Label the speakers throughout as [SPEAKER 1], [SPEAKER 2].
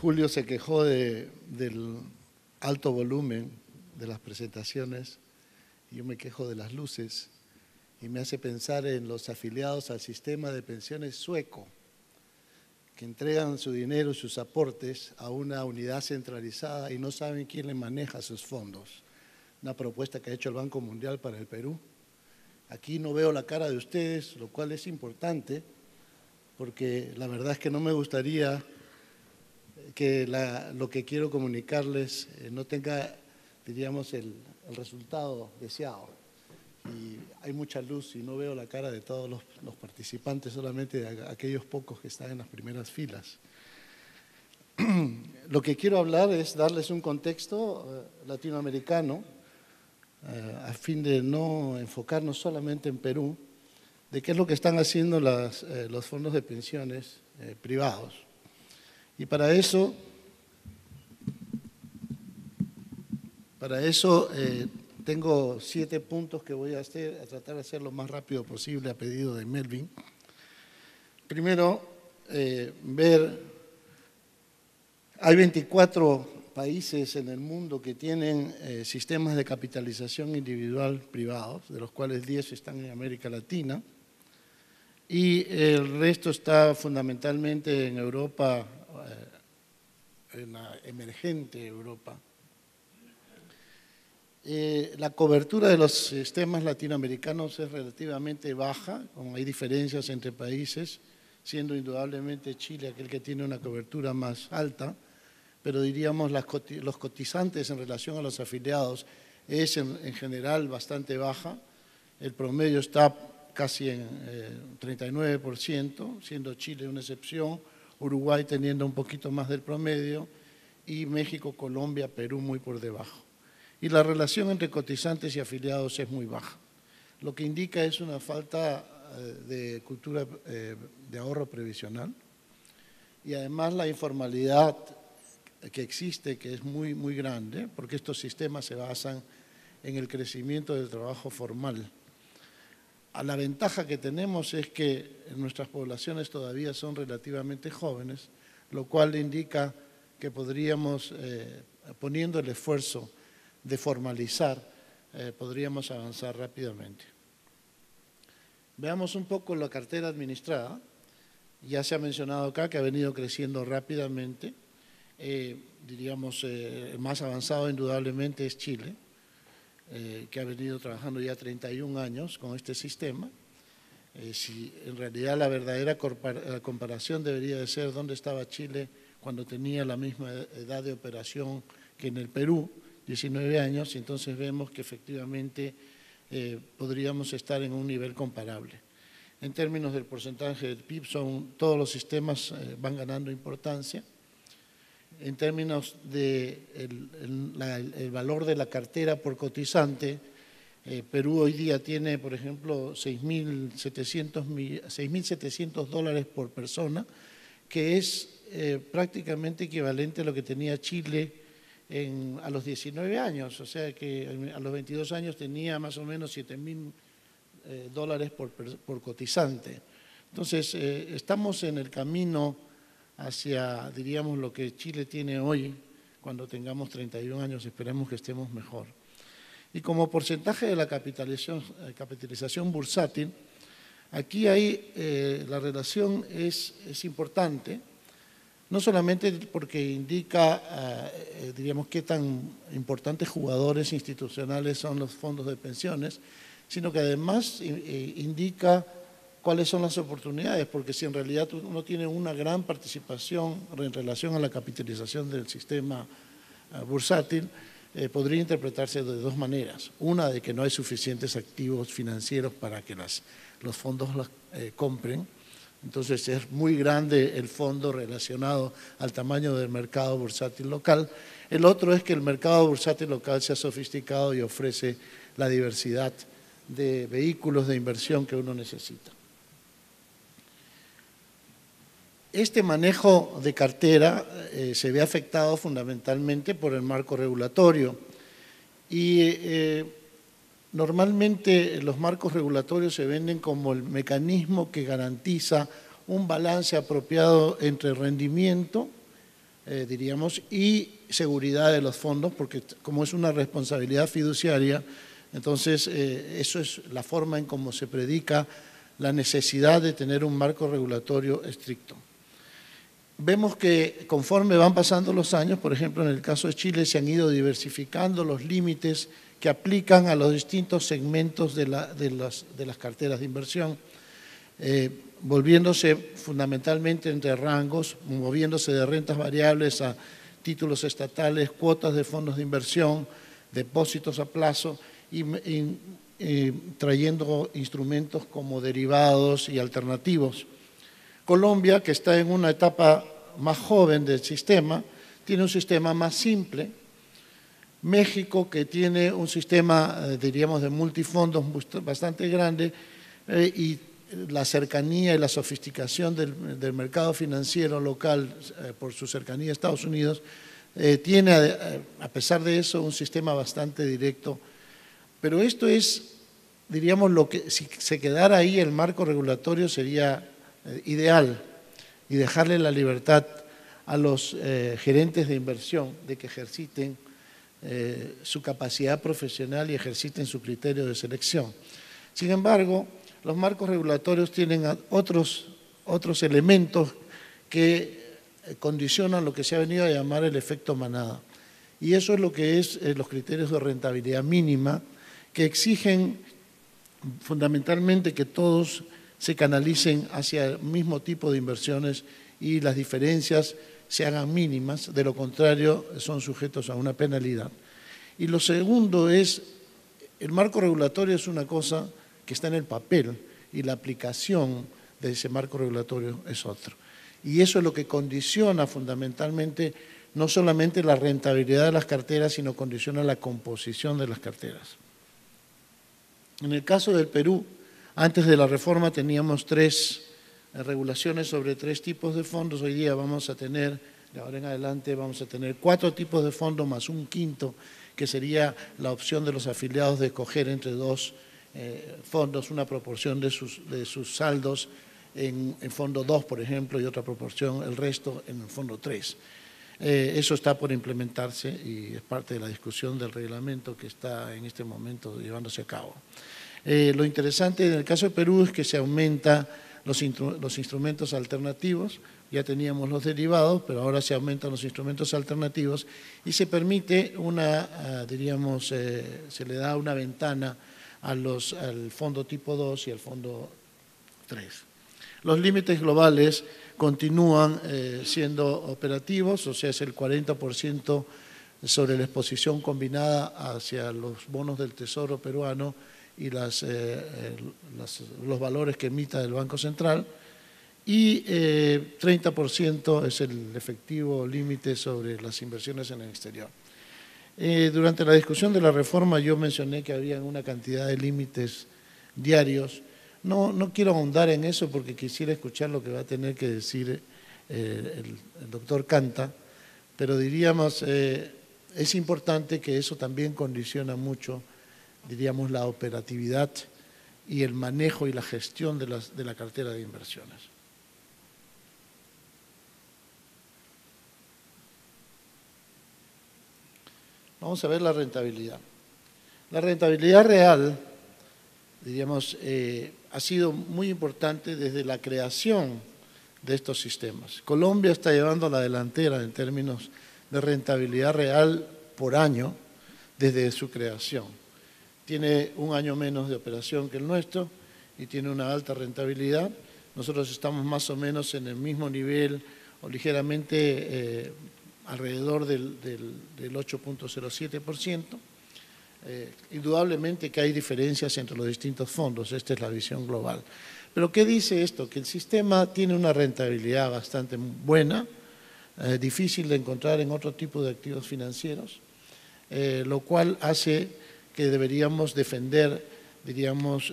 [SPEAKER 1] Julio se quejó del alto volumen de las presentaciones y yo me quejo de las luces y me hace pensar en los afiliados al sistema de pensiones sueco que entregan su dinero, sus aportes a una unidad centralizada y no saben quién le maneja sus fondos. Una propuesta que ha hecho el Banco Mundial para el Perú. Aquí no veo la cara de ustedes, lo cual es importante porque la verdad es que no me gustaría que lo que quiero comunicarles no tenga, diríamos, el resultado deseado. Y hay mucha luz y no veo la cara de todos los participantes, solamente de aquellos pocos que están en las primeras filas. Lo que quiero hablar es darles un contexto latinoamericano a fin de no enfocarnos solamente en Perú, de qué es lo que están haciendo los fondos de pensiones privados. Y para eso tengo 7 puntos que voy a tratar de hacer lo más rápido posible a pedido de Melvin. Primero, hay 24 países en el mundo que tienen sistemas de capitalización individual privados, de los cuales 10 están en América Latina, y el resto está fundamentalmente en Europa, en la emergente Europa. La cobertura de los sistemas latinoamericanos es relativamente baja, como hay diferencias entre países, siendo indudablemente Chile aquel que tiene una cobertura más alta, pero diríamos los cotizantes en relación a los afiliados es en general bastante baja. El promedio está casi en 39%, siendo Chile una excepción, Uruguay teniendo un poquito más del promedio y México, Colombia, Perú muy por debajo. Y la relación entre cotizantes y afiliados es muy baja, lo que indica es una falta de cultura de ahorro previsional y además la informalidad que existe, que es muy grande, porque estos sistemas se basan en el crecimiento del trabajo formal. La ventaja que tenemos es que nuestras poblaciones todavía son relativamente jóvenes, lo cual indica que podríamos, poniendo el esfuerzo de formalizar, podríamos avanzar rápidamente. Veamos un poco la cartera administrada. Ya se ha mencionado acá que ha venido creciendo rápidamente. Diríamos, el más avanzado indudablemente es Chile, que ha venido trabajando ya 31 años con este sistema. Si en realidad la verdadera comparación debería de ser dónde estaba Chile cuando tenía la misma edad de operación que en el Perú, 19 años, y entonces vemos que efectivamente podríamos estar en un nivel comparable. En términos del porcentaje del PIB, todos los sistemas van ganando importancia. En términos del valor de la cartera por cotizante, Perú hoy día tiene, por ejemplo, $6.700 por persona, que es prácticamente equivalente a lo que tenía Chile a los 19 años, o sea que a los 22 años tenía más o menos $7.000 por cotizante. Entonces, estamos en el camino hacia, diríamos, lo que Chile tiene hoy, cuando tengamos 31 años, esperemos que estemos mejor. Y como porcentaje de la capitalización bursátil, aquí la relación es importante, no solamente porque indica, diríamos, qué tan importantes jugadores institucionales son los fondos de pensiones, sino que además indica cuáles son las oportunidades, porque si en realidad uno tiene una gran participación en relación a la capitalización del sistema bursátil, podría interpretarse de dos maneras. Una, de que no hay suficientes activos financieros para que los fondos compren, entonces es muy grande el fondo relacionado al tamaño del mercado bursátil local. El otro es que el mercado bursátil local se ha sofisticado y ofrece la diversidad de vehículos de inversión que uno necesita. Este manejo de cartera se ve afectado fundamentalmente por el marco regulatorio y Normalmente los marcos regulatorios se venden como el mecanismo que garantiza un balance apropiado entre rendimiento, diríamos, y seguridad de los fondos, porque como es una responsabilidad fiduciaria, entonces eso es la forma en cómo se predica la necesidad de tener un marco regulatorio estricto. Vemos que conforme van pasando los años, por ejemplo, en el caso de Chile se han ido diversificando los límites que aplican a los distintos segmentos de las carteras de inversión, volviéndose fundamentalmente entre rangos, moviéndose de rentas variables a títulos estatales, cuotas de fondos de inversión, depósitos a plazo y trayendo instrumentos como derivados y alternativos. Colombia, que está en una etapa más joven del sistema, tiene un sistema más simple. México, que tiene un sistema, diríamos, de multifondos bastante grande y la cercanía y la sofisticación del mercado financiero local por su cercanía a Estados Unidos, tiene, a pesar de eso, un sistema bastante directo. Pero esto es, diríamos, lo que si se quedara ahí el marco regulatorio sería ideal y dejarle la libertad a los gerentes de inversión de que ejerciten su capacidad profesional y ejerciten su criterio de selección. Sin embargo, los marcos regulatorios tienen otros elementos que condicionan lo que se ha venido a llamar el efecto manada. Y eso es lo que es los criterios de rentabilidad mínima, que exigen fundamentalmente que todos se canalicen hacia el mismo tipo de inversiones y las diferencias se hagan mínimas, de lo contrario son sujetos a una penalidad. Y lo segundo es, el marco regulatorio es una cosa que está en el papel y la aplicación de ese marco regulatorio es otro. Y eso es lo que condiciona fundamentalmente no solamente la rentabilidad de las carteras, sino condiciona la composición de las carteras. En el caso del Perú, antes de la reforma teníamos 3 regulaciones sobre 3 tipos de fondos. Hoy día vamos a tener, de ahora en adelante, vamos a tener 4 tipos de fondos más un quinto, que sería la opción de los afiliados de escoger entre 2 fondos, una proporción de sus saldos en fondo 2, por ejemplo, y otra proporción, el resto en el fondo 3. Eso está por implementarse y es parte de la discusión del reglamento que está en este momento llevándose a cabo. Lo interesante en el caso de Perú es que se aumenta los instrumentos alternativos. Ya teníamos los derivados, pero ahora se aumentan los instrumentos alternativos y se permite diríamos, se le da una ventana al fondo tipo 2 y al fondo 3. Los límites globales continúan siendo operativos, o sea, es el 40% sobre la exposición combinada hacia los bonos del Tesoro peruano y los valores que emita el Banco Central, y 30% es el efectivo límite sobre las inversiones en el exterior. Durante la discusión de la reforma yo mencioné que había una cantidad de límites diarios. No quiero ahondar en eso porque quisiera escuchar lo que va a tener que decir el doctor Canta, pero diríamos, es importante que eso también condiciona mucho, diríamos, la operatividad y el manejo y la gestión de la cartera de inversiones. Vamos a ver la rentabilidad. La rentabilidad real, diríamos, ha sido muy importante desde la creación de estos sistemas. Colombia está llevando la delantera en términos de rentabilidad real por año desde su creación. Tiene un año menos de operación que el nuestro y tiene una alta rentabilidad. Nosotros estamos más o menos en el mismo nivel o ligeramente alrededor del 8.07%. Indudablemente que hay diferencias entre los distintos fondos, esta es la visión global. Pero ¿qué dice esto? Que el sistema tiene una rentabilidad bastante buena, difícil de encontrar en otro tipo de activos financieros, lo cual hace que deberíamos defender, diríamos,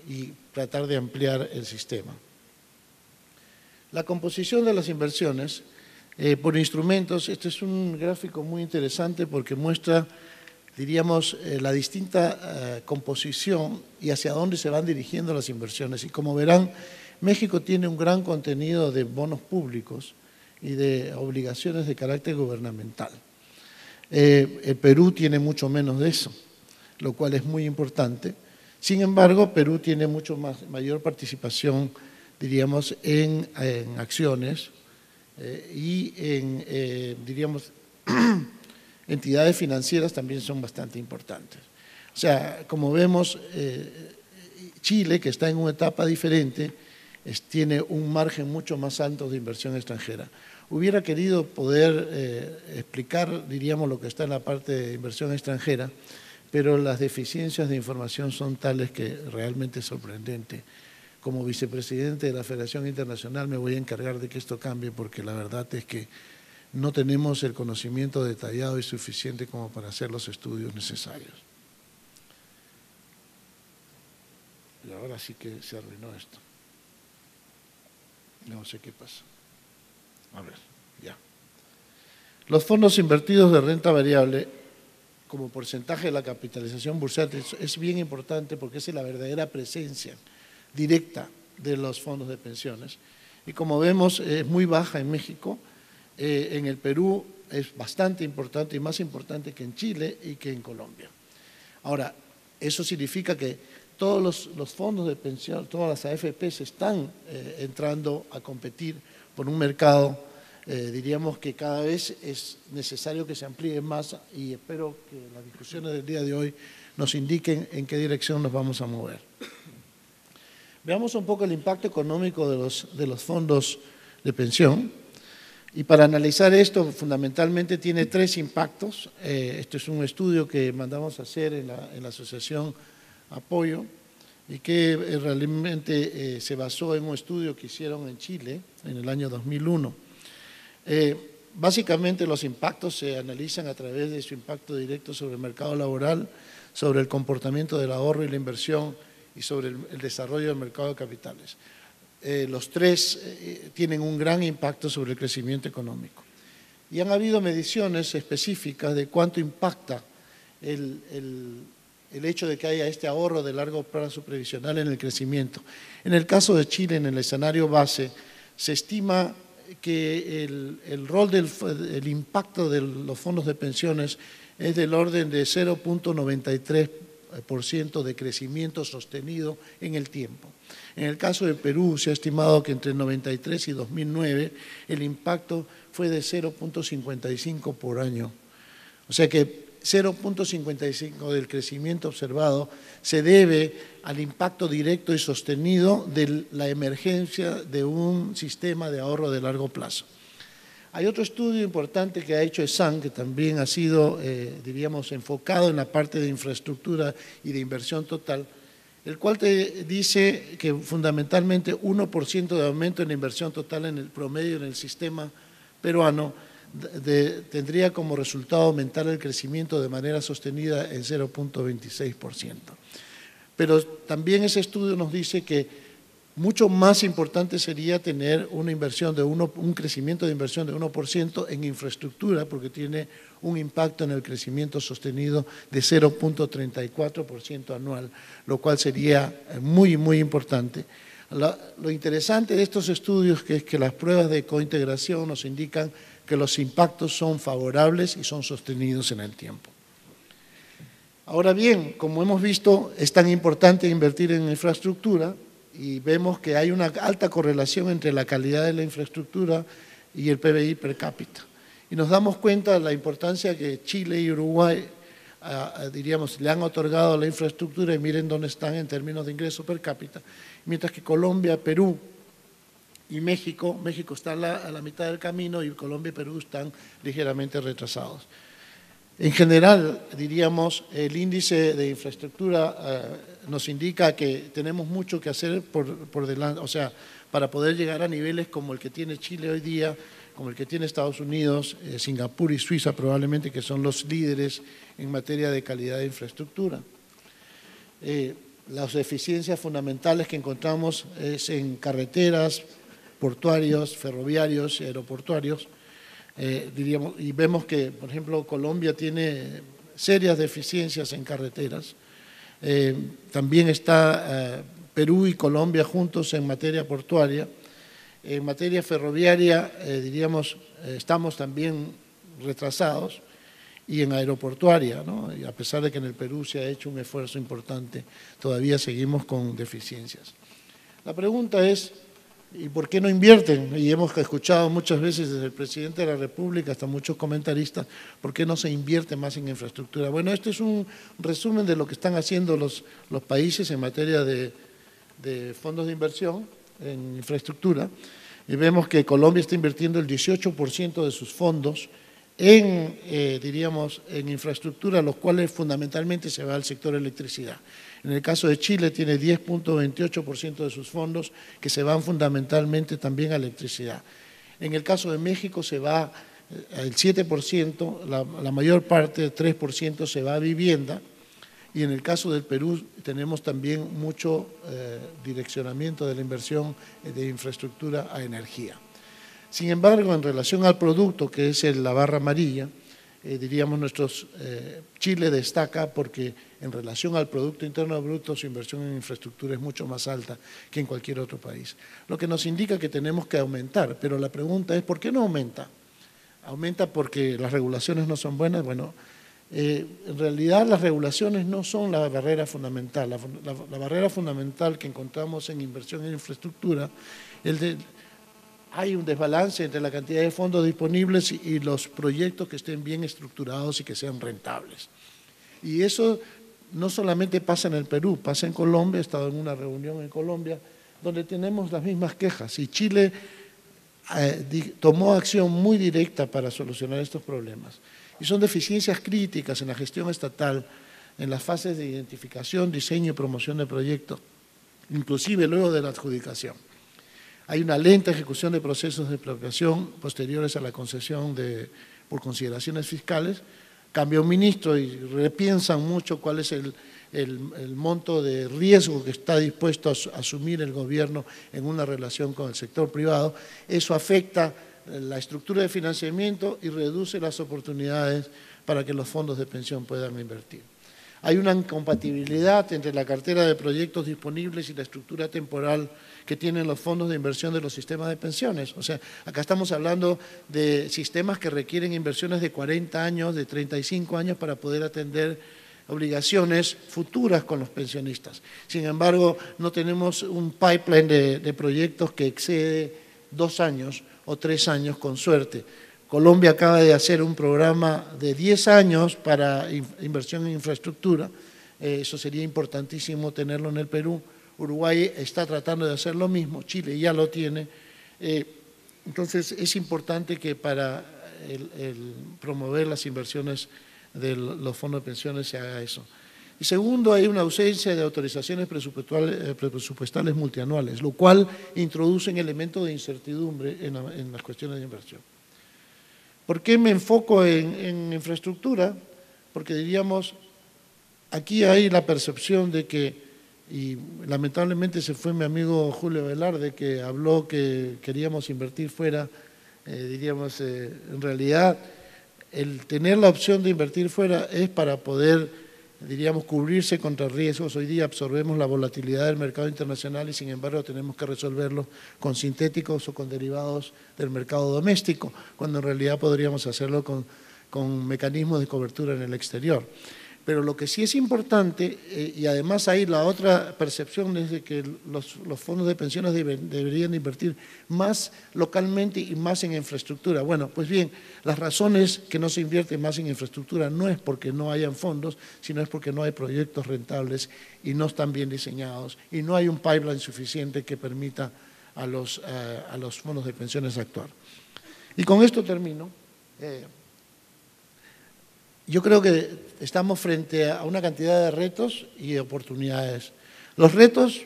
[SPEAKER 1] y tratar de ampliar el sistema. La composición de las inversiones por instrumentos, este es un gráfico muy interesante porque muestra diríamos, la distinta composición y hacia dónde se van dirigiendo las inversiones. Y como verán, México tiene un gran contenido de bonos públicos y de obligaciones de carácter gubernamental. El Perú tiene mucho menos de eso, lo cual es muy importante. Sin embargo, Perú tiene mayor participación, diríamos, en acciones y en, diríamos, entidades financieras también son bastante importantes. O sea, como vemos, Chile, que está en una etapa diferente, tiene un margen mucho más alto de inversión extranjera. Hubiera querido poder explicar, diríamos, lo que está en la parte de inversión extranjera, pero las deficiencias de información son tales que realmente es sorprendente. Como vicepresidente de la Federación Internacional me voy a encargar de que esto cambie, porque la verdad es que no tenemos el conocimiento detallado y suficiente como para hacer los estudios necesarios. Y ahora sí que se arruinó esto. No sé qué pasa. A ver, ya. Los fondos invertidos de renta variable como porcentaje de la capitalización bursátil es bien importante porque es la verdadera presencia directa de los fondos de pensiones. Y como vemos, es muy baja en México. En el Perú es bastante importante y más importante que en Chile y que en Colombia. Ahora, eso significa que todos los fondos de pensión, todas las AFPs están entrando a competir por un mercado, diríamos que cada vez es necesario que se amplíe más y espero que las discusiones del día de hoy nos indiquen en qué dirección nos vamos a mover. Veamos un poco el impacto económico de los fondos de pensión. Y para analizar esto, fundamentalmente tiene tres impactos. Este es un estudio que mandamos a hacer en la Asociación Apoyo y que realmente se basó en un estudio que hicieron en Chile en el año 2001. Básicamente los impactos se analizan a través de su impacto directo sobre el mercado laboral, sobre el comportamiento del ahorro y la inversión y sobre el desarrollo del mercado de capitales. Los tres tienen un gran impacto sobre el crecimiento económico. Y han habido mediciones específicas de cuánto impacta el hecho de que haya este ahorro de largo plazo previsional en el crecimiento. En el caso de Chile, en el escenario base, se estima que el impacto de los fondos de pensiones es del orden de 0.93% de crecimiento sostenido en el tiempo. En el caso de Perú se ha estimado que entre 93 y 2009 el impacto fue de 0.55 por año. O sea que 0.55 del crecimiento observado se debe al impacto directo y sostenido de la emergencia de un sistema de ahorro de largo plazo. Hay otro estudio importante que ha hecho ESAN, que también ha sido, diríamos, enfocado en la parte de infraestructura y de inversión total, el cual te dice que fundamentalmente 1% de aumento en la inversión total en el promedio en el sistema peruano tendría como resultado aumentar el crecimiento de manera sostenida en 0.26%. Pero también ese estudio nos dice que mucho más importante sería tener una inversión un crecimiento de inversión de 1% en infraestructura, porque tiene un impacto en el crecimiento sostenido de 0.34% anual, lo cual sería muy, muy importante. Lo interesante de estos estudios es que las pruebas de cointegración nos indican que los impactos son favorables y son sostenidos en el tiempo. Ahora bien, como hemos visto, es tan importante invertir en infraestructura y vemos que hay una alta correlación entre la calidad de la infraestructura y el PBI per cápita. Y nos damos cuenta de la importancia que Chile y Uruguay, diríamos, le han otorgado a la infraestructura y miren dónde están en términos de ingreso per cápita, mientras que Colombia, Perú y México está a la mitad del camino y Colombia y Perú están ligeramente retrasados. En general, diríamos, el índice de infraestructura nos indica que tenemos mucho que hacer por delante, o sea, para poder llegar a niveles como el que tiene Chile hoy día, como el que tiene Estados Unidos, Singapur y Suiza probablemente, que son los líderes en materia de calidad de infraestructura. Las deficiencias fundamentales que encontramos es en carreteras, portuarios, ferroviarios y aeroportuarios, diríamos, y vemos que, por ejemplo, Colombia tiene serias deficiencias en carreteras. También está Perú y Colombia juntos en materia portuaria. En materia ferroviaria, diríamos, estamos también retrasados, y en aeroportuaria, ¿no? Y a pesar de que en el Perú se ha hecho un esfuerzo importante, todavía seguimos con deficiencias. La pregunta es, ¿y por qué no invierten? Y hemos escuchado muchas veces desde el presidente de la República hasta muchos comentaristas, ¿por qué no se invierte más en infraestructura? Bueno, este es un resumen de lo que están haciendo los países en materia de fondos de inversión en infraestructura, y vemos que Colombia está invirtiendo el 18% de sus fondos diríamos, en infraestructura, los cuales fundamentalmente se va al sector electricidad. En el caso de Chile tiene 10.28% de sus fondos que se van fundamentalmente también a electricidad. En el caso de México se va el 7%, la mayor parte, 3%, se va a vivienda, y en el caso del Perú tenemos también mucho direccionamiento de la inversión de infraestructura a energía. Sin embargo, en relación al producto, que es la barra amarilla, diríamos Chile destaca porque en relación al Producto Interno Bruto su inversión en infraestructura es mucho más alta que en cualquier otro país. Lo que nos indica que tenemos que aumentar, pero la pregunta es ¿por qué no aumenta? ¿Aumenta porque las regulaciones no son buenas? Bueno, en realidad las regulaciones no son la barrera fundamental. La barrera fundamental que encontramos en inversión en infraestructura hay un desbalance entre la cantidad de fondos disponibles y los proyectos que estén bien estructurados y que sean rentables. Y eso no solamente pasa en el Perú, pasa en Colombia. He estado en una reunión en Colombia donde tenemos las mismas quejas, y Chile tomó acción muy directa para solucionar estos problemas. Y son deficiencias críticas en la gestión estatal, en las fases de identificación, diseño y promoción de proyectos, inclusive luego de la adjudicación. Hay una lenta ejecución de procesos de expropiación posteriores a la concesión por consideraciones fiscales. Cambia un ministro y repiensan mucho cuál es el monto de riesgo que está dispuesto a asumir el gobierno en una relación con el sector privado. Eso afecta la estructura de financiamiento y reduce las oportunidades para que los fondos de pensión puedan invertir. Hay una incompatibilidad entre la cartera de proyectos disponibles y la estructura temporal que tienen los fondos de inversión de los sistemas de pensiones. O sea, acá estamos hablando de sistemas que requieren inversiones de 40 años, de 35 años para poder atender obligaciones futuras con los pensionistas. Sin embargo, no tenemos un pipeline de proyectos que excede 2 años o 3 años con suerte. Colombia acaba de hacer un programa de 10 años para inversión en infraestructura. Eso sería importantísimo tenerlo en el Perú. Uruguay está tratando de hacer lo mismo, Chile ya lo tiene. Entonces es importante que para promover las inversiones de los fondos de pensiones se haga eso. Y segundo, hay una ausencia de autorizaciones presupuestales multianuales, lo cual introduce un elemento de incertidumbre en las cuestiones de inversión. ¿Por qué me enfoco en infraestructura? Porque diríamos, aquí hay la percepción de que, y lamentablemente se fue mi amigo Julio Velarde, que habló que queríamos invertir fuera, diríamos, en realidad el tener la opción de invertir fuera es para poder, diríamos, cubrirse contra riesgos. Hoy día absorbemos la volatilidad del mercado internacional y sin embargo tenemos que resolverlo con sintéticos o con derivados del mercado doméstico, cuando en realidad podríamos hacerlo con mecanismos de cobertura en el exterior. Pero lo que sí es importante, y además hay la otra percepción, es de que los fondos de pensiones deberían invertir más localmente y más en infraestructura. Bueno, pues bien, las razones que no se invierte más en infraestructura no es porque no hayan fondos, sino es porque no hay proyectos rentables y no están bien diseñados y no hay un pipeline suficiente que permita a los fondos de pensiones actuar. Y con esto termino. Yo creo que estamos frente a una cantidad de retos y oportunidades. Los retos,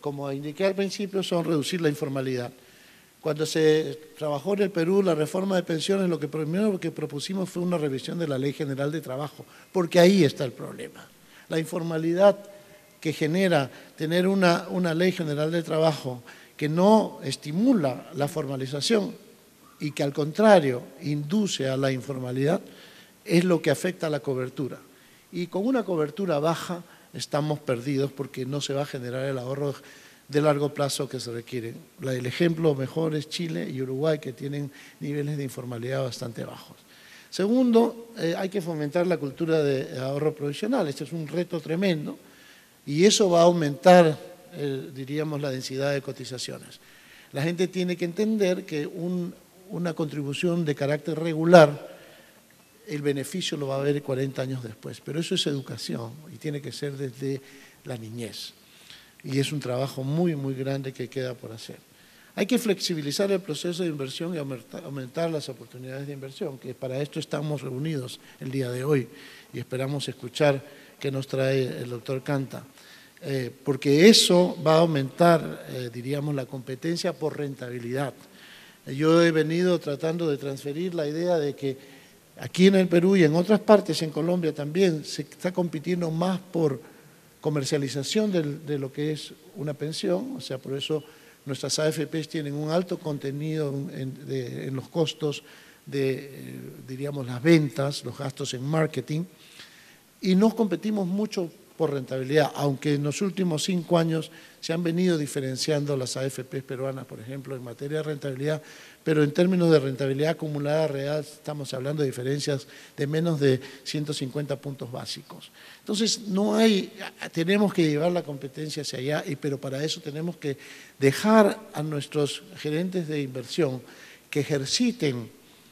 [SPEAKER 1] como indiqué al principio, son reducir la informalidad. Cuando se trabajó en el Perú la reforma de pensiones, lo primero que propusimos fue una revisión de la Ley General de Trabajo, porque ahí está el problema. La informalidad que genera tener una Ley General de Trabajo que no estimula la formalización y que al contrario induce a la informalidad, es lo que afecta a la cobertura. Y con una cobertura baja estamos perdidos porque no se va a generar el ahorro de largo plazo que se requiere. El ejemplo mejor es Chile y Uruguay, que tienen niveles de informalidad bastante bajos. Segundo, hay que fomentar la cultura de ahorro provisional. Este es un reto tremendo y eso va a aumentar, diríamos, la densidad de cotizaciones. La gente tiene que entender que una contribución de carácter regular, el beneficio lo va a ver 40 años después, pero eso es educación y tiene que ser desde la niñez. Y es un trabajo muy, muy grande que queda por hacer. Hay que flexibilizar el proceso de inversión y aumentar las oportunidades de inversión, que para esto estamos reunidos el día de hoy y esperamos escuchar qué nos trae el doctor Canta, porque eso va a aumentar, diríamos, la competencia por rentabilidad. Yo he venido tratando de transferir la idea de que aquí en el Perú y en otras partes, en Colombia también, se está compitiendo más por comercialización de lo que es una pensión, o sea, por eso nuestras AFPs tienen un alto contenido en los costos de, diríamos, las ventas, los gastos en marketing, y no competimos mucho por rentabilidad, aunque en los últimos 5 años se han venido diferenciando las AFPs peruanas, por ejemplo, en materia de rentabilidad, pero en términos de rentabilidad acumulada real estamos hablando de diferencias de menos de 150 puntos básicos. Entonces, tenemos que llevar la competencia hacia allá, pero para eso tenemos que dejar a nuestros gerentes de inversión que ejerciten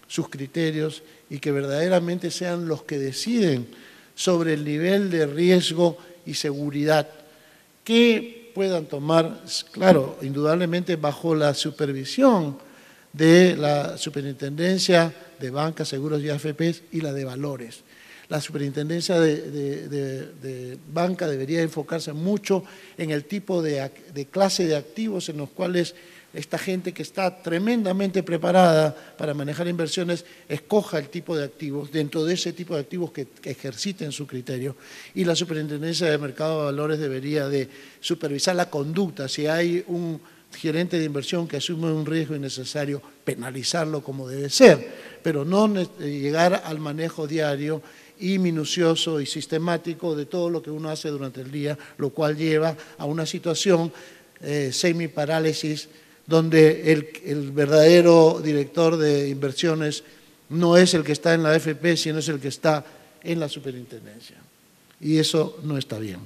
[SPEAKER 1] sus criterios y que verdaderamente sean los que deciden sobre el nivel de riesgo y seguridad que puedan tomar, claro, indudablemente bajo la supervisión de la Superintendencia de Banca, Seguros y AFPs y la de Valores. La Superintendencia de Banca debería enfocarse mucho en el tipo de clase de activos en los cuales esta gente que está tremendamente preparada para manejar inversiones escoja el tipo de activos, dentro de ese tipo de activos que ejerciten su criterio. Y la Superintendencia de Mercado de Valores debería de supervisar la conducta. Si hay un gerente de inversión que asume un riesgo innecesario, penalizarlo como debe ser, pero no llegar al manejo diario y minucioso y sistemático de todo lo que uno hace durante el día, lo cual lleva a una situación semiparálisis donde el verdadero director de inversiones no es el que está en la AFP, sino es el que está en la superintendencia. Y eso no está bien.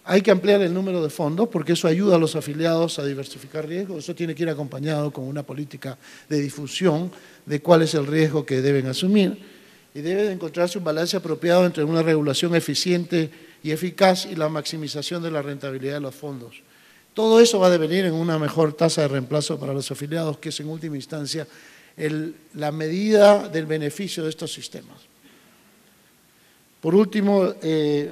[SPEAKER 1] Hay que ampliar el número de fondos porque eso ayuda a los afiliados a diversificar riesgos. Eso tiene que ir acompañado con una política de difusión de cuál es el riesgo que deben asumir. Y debe de encontrarse un balance apropiado entre una regulación eficiente y eficaz y la maximización de la rentabilidad de los fondos. Todo eso va a devenir en una mejor tasa de reemplazo para los afiliados, que es en última instancia la medida del beneficio de estos sistemas. Por último,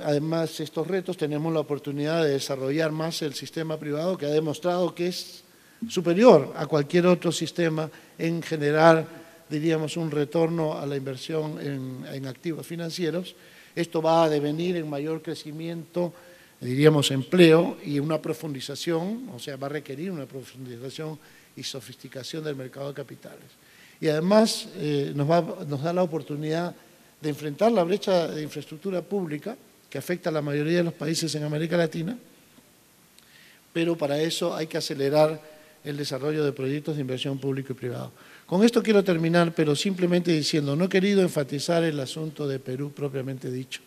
[SPEAKER 1] además de estos retos, tenemos la oportunidad de desarrollar más el sistema privado, que ha demostrado que es superior a cualquier otro sistema en generar, diríamos, un retorno a la inversión en activos financieros. Esto va a devenir en mayor crecimiento, diríamos, empleo y una profundización, o sea, va a requerir una profundización y sofisticación del mercado de capitales. Y además nos da la oportunidad de enfrentar la brecha de infraestructura pública que afecta a la mayoría de los países en América Latina, pero para eso hay que acelerar el desarrollo de proyectos de inversión público y privado. Con esto quiero terminar, pero simplemente diciendo, no he querido enfatizar el asunto de Perú propiamente dicho,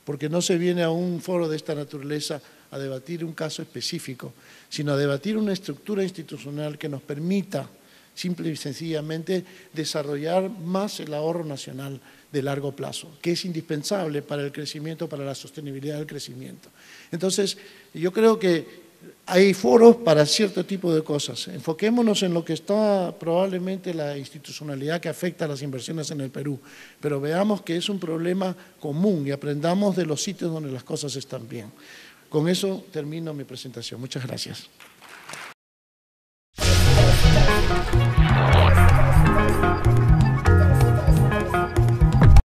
[SPEAKER 1] porque no se viene a un foro de esta naturaleza a debatir un caso específico, sino a debatir una estructura institucional que nos permita simple y sencillamente desarrollar más el ahorro nacional de largo plazo, que es indispensable para el crecimiento, para la sostenibilidad del crecimiento. Entonces, yo creo que hay foros para cierto tipo de cosas. Enfoquémonos en lo que está probablemente la institucionalidad que afecta a las inversiones en el Perú, pero veamos que es un problema común y aprendamos de los sitios donde las cosas están bien. Con eso termino mi presentación. Muchas gracias.